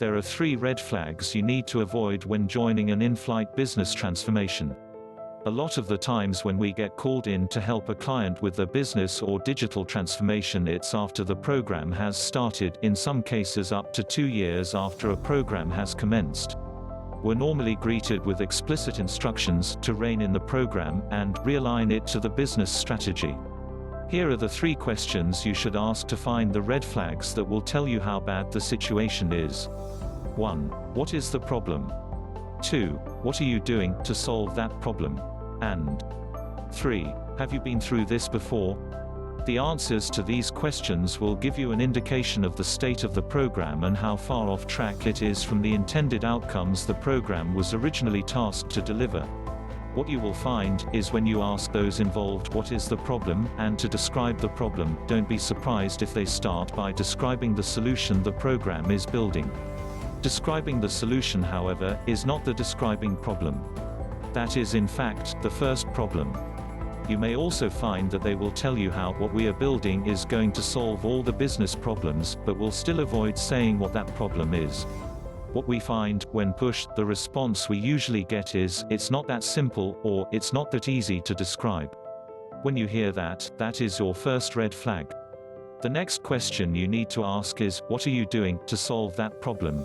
There are 3 red flags you need to avoid when joining an in-flight business transformation. A lot of the times when we get called in to help a client with their business or digital transformation, it's after the program has started, in some cases up to 2 years after a program has commenced. We're normally greeted with explicit instructions to rein in the program and realign it to the business strategy. Here are the 3 questions you should ask to find the red flags that will tell you how bad the situation is. 1. What is the problem? 2. What are you doing to solve that problem? And 3. Have you been through this before? The answers to these questions will give you an indication of the state of the program and how far off track it is from the intended outcomes the program was originally tasked to deliver. What you will find is when you ask those involved what is the problem, and to describe the problem, don't be surprised if they start by describing the solution the program is building. Describing the solution, however, is not the describing problem. That is in fact the first problem. You may also find that they will tell you how what we are building is going to solve all the business problems, but will still avoid saying what that problem is. What we find, when pushed, the response we usually get is, "It's not that simple," or "It's not that easy to describe." When you hear that, that is your first red flag. The next question you need to ask is, what are you doing to solve that problem?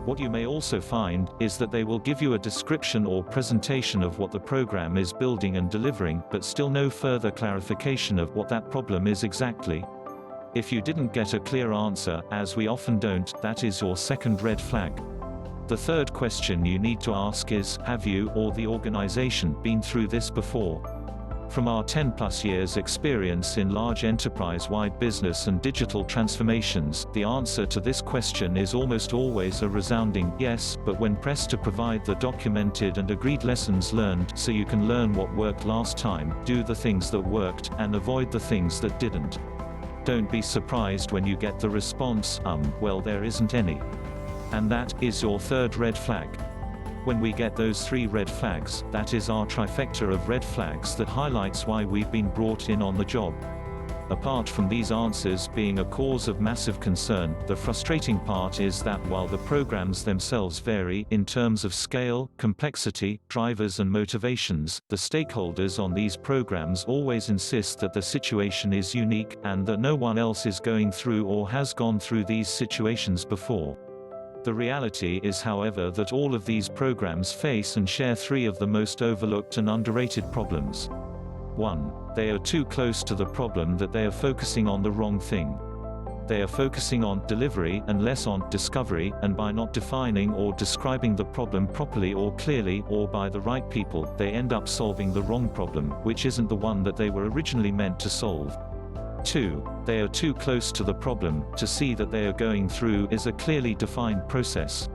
What you may also find is that they will give you a description or presentation of what the program is building and delivering, but still no further clarification of what that problem is exactly. If you didn't get a clear answer, as we often don't, that is your second red flag. The third question you need to ask is, have you or the organization been through this before? From our 10+ years experience in large enterprise-wide business and digital transformations, the answer to this question is almost always a resounding yes, but when pressed to provide the documented and agreed lessons learned so you can learn what worked last time, do the things that worked, and avoid the things that didn't. Don't be surprised when you get the response, well, there isn't any. And that is your third red flag. When we get those 3 red flags, that is our trifecta of red flags that highlights why we've been brought in on the job. Apart from these answers being a cause of massive concern, the frustrating part is that while the programs themselves vary in terms of scale, complexity, drivers and motivations, the stakeholders on these programs always insist that the situation is unique, and that no one else is going through or has gone through these situations before. The reality is, however, that all of these programs face and share 3 of the most overlooked and underrated problems. 1. They are too close to the problem that they are focusing on the wrong thing. They are focusing on delivery and less on discovery, and by not defining or describing the problem properly or clearly, or by the right people, they end up solving the wrong problem, which isn't the one that they were originally meant to solve. 2. They are too close to the problem to see that they are going through is a clearly defined process.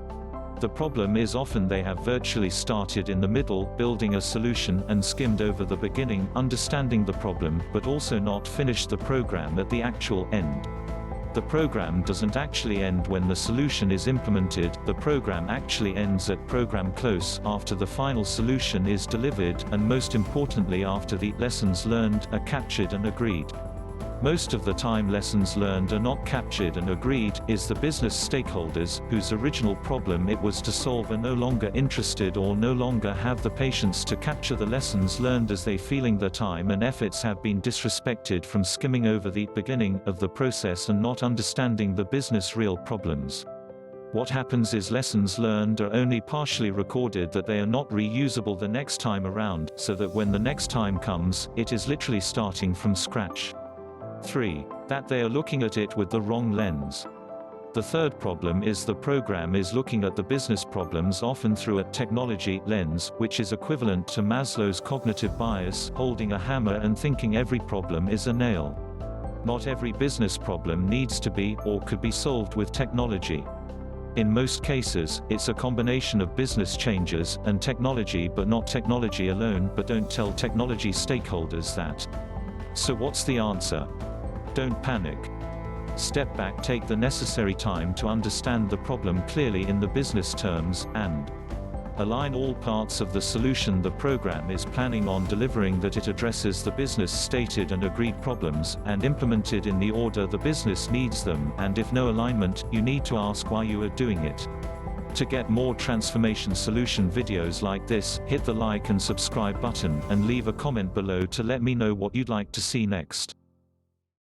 The problem is often they have virtually started in the middle, building a solution, and skimmed over the beginning, understanding the problem, but also not finished the program at the actual end. The program doesn't actually end when the solution is implemented, the program actually ends at program close, after the final solution is delivered, and most importantly after the lessons learned are captured and agreed. Most of the time lessons learned are not captured and agreed, is the business stakeholders, whose original problem it was to solve, are no longer interested or no longer have the patience to capture the lessons learned, as they feeling their time and efforts have been disrespected from skimming over the beginning of the process and not understanding the business real problems. What happens is lessons learned are only partially recorded, that they are not reusable the next time around, so that when the next time comes, it is literally starting from scratch. 3. That they are looking at it with the wrong lens. The third problem is the program is looking at the business problems often through a technology lens, which is equivalent to Maslow's cognitive bias, holding a hammer and thinking every problem is a nail. Not every business problem needs to be, or could be solved with technology. In most cases, it's a combination of business changes and technology, but not technology alone. But don't tell technology stakeholders that. So what's the answer? Don't panic. Step back, take the necessary time to understand the problem clearly in the business terms, and Align all parts of the solution the program is planning on delivering, that it addresses the business stated and agreed problems, and implemented in the order the business needs them, and if no alignment, you need to ask why you are doing it. To get more transformation solution videos like this, hit the like and subscribe button, and leave a comment below to let me know what you'd like to see next.